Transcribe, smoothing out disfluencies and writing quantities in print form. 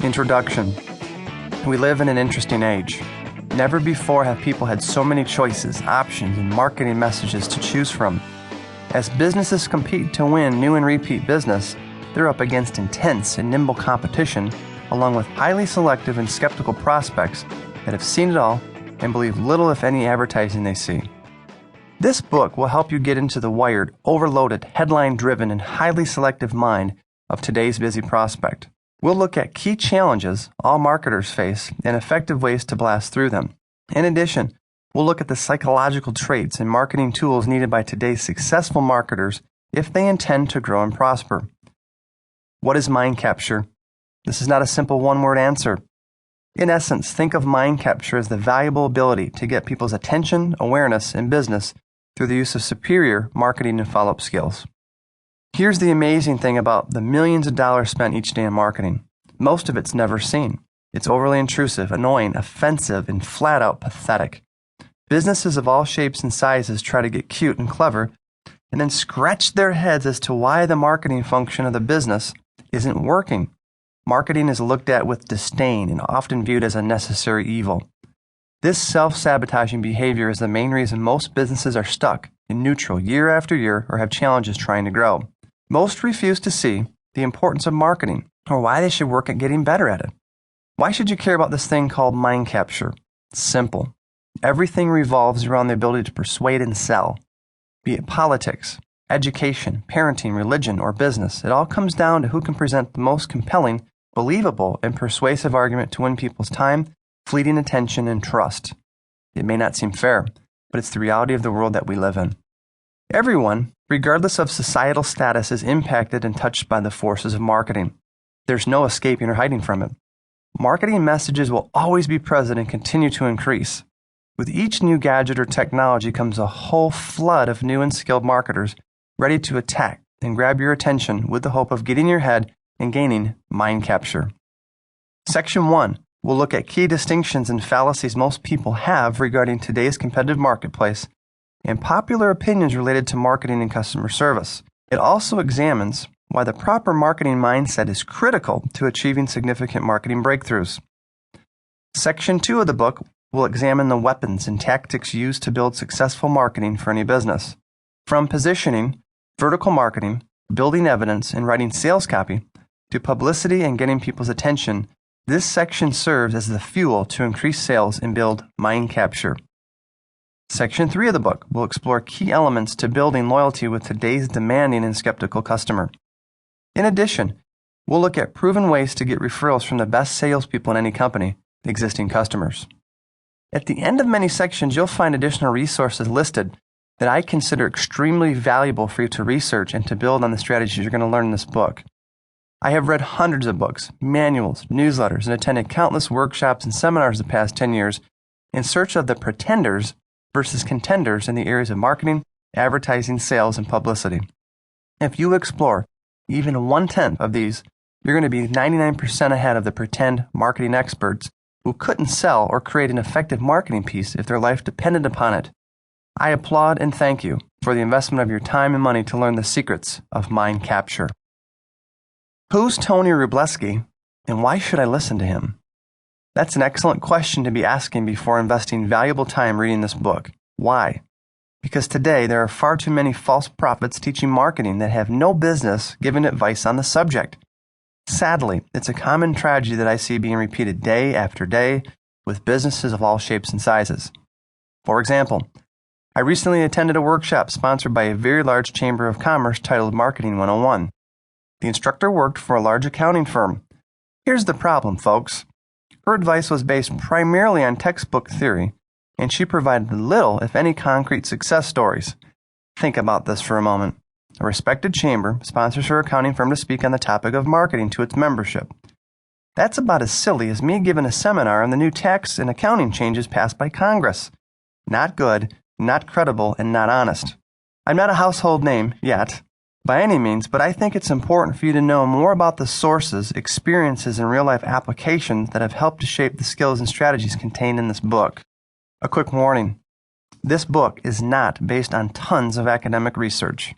Introduction. We live in an interesting age. Never before have people had so many choices, options, and marketing messages to choose from. As businesses compete to win new and repeat business, they're up against intense and nimble competition, along with highly selective and skeptical prospects that have seen it all and believe little if any advertising they see. This book will help you get into the wired, overloaded, headline-driven, and highly selective mind of today's busy prospect. We'll look at key challenges all marketers face and effective ways to blast through them. In addition, we'll look at the psychological traits and marketing tools needed by today's successful marketers if they intend to grow and prosper. What is mind capture? This is not a simple one-word answer. In essence, think of mind capture as the valuable ability to get people's attention, awareness, and business through the use of superior marketing and follow-up skills. Here's the amazing thing about the millions of dollars spent each day in marketing. Most of it's never seen. It's overly intrusive, annoying, offensive, and flat-out pathetic. Businesses of all shapes and sizes try to get cute and clever and then scratch their heads as to why the marketing function of the business isn't working. Marketing is looked at with disdain and often viewed as a necessary evil. This self-sabotaging behavior is the main reason most businesses are stuck in neutral year after year or have challenges trying to grow. Most refuse to see the importance of marketing or why they should work at getting better at it. Why should you care about this thing called mind capture? It's simple. Everything revolves around the ability to persuade and sell. Be it politics, education, parenting, religion, or business, it all comes down to who can present the most compelling, believable, and persuasive argument to win people's time, fleeting attention, and trust. It may not seem fair, but it's the reality of the world that we live in. Everyone, regardless of societal status, is impacted and touched by the forces of marketing. There's no escaping or hiding from it. Marketing messages will always be present and continue to increase. With each new gadget or technology comes a whole flood of new and skilled marketers ready to attack and grab your attention with the hope of getting your head and gaining mind capture. Section 1 will look at key distinctions and fallacies most people have regarding today's competitive marketplace and popular opinions related to marketing and customer service. It also examines why the proper marketing mindset is critical to achieving significant marketing breakthroughs. Section 2 of the book will examine the weapons and tactics used to build successful marketing for any business. From positioning, vertical marketing, building evidence, and writing sales copy, to publicity and getting people's attention, this section serves as the fuel to increase sales and build mind capture. Section 3 of the book will explore key elements to building loyalty with today's demanding and skeptical customer. In addition, we'll look at proven ways to get referrals from the best salespeople in any company, existing customers. At the end of many sections, you'll find additional resources listed that I consider extremely valuable for you to research and to build on the strategies you're going to learn in this book. I have read hundreds of books, manuals, newsletters, and attended countless workshops and seminars the past 10 years in search of the pretenders versus contenders in the areas of marketing, advertising, sales, and publicity. If you explore even 1/10 of these, you're going to be 99% ahead of the pretend marketing experts who couldn't sell or create an effective marketing piece if their life depended upon it. I applaud and thank you for the investment of your time and money to learn the secrets of mind capture. Who's Tony Rubleski, and why should I listen to him? That's an excellent question to be asking before investing valuable time reading this book. Why? Because today there are far too many false prophets teaching marketing that have no business giving advice on the subject. Sadly, it's a common tragedy that I see being repeated day after day with businesses of all shapes and sizes. For example, I recently attended a workshop sponsored by a very large chamber of commerce titled Marketing 101. The instructor worked for a large accounting firm. Here's the problem, folks. Her advice was based primarily on textbook theory, and she provided little, if any, concrete success stories. Think about this for a moment. A respected chamber sponsors her accounting firm to speak on the topic of marketing to its membership. That's about as silly as me giving a seminar on the new tax and accounting changes passed by Congress. Not good, not credible, and not honest. I'm not a household name yet, by any means, but I think it's important for you to know more about the sources, experiences, and real-life applications that have helped to shape the skills and strategies contained in this book. A quick warning. This book is not based on tons of academic research.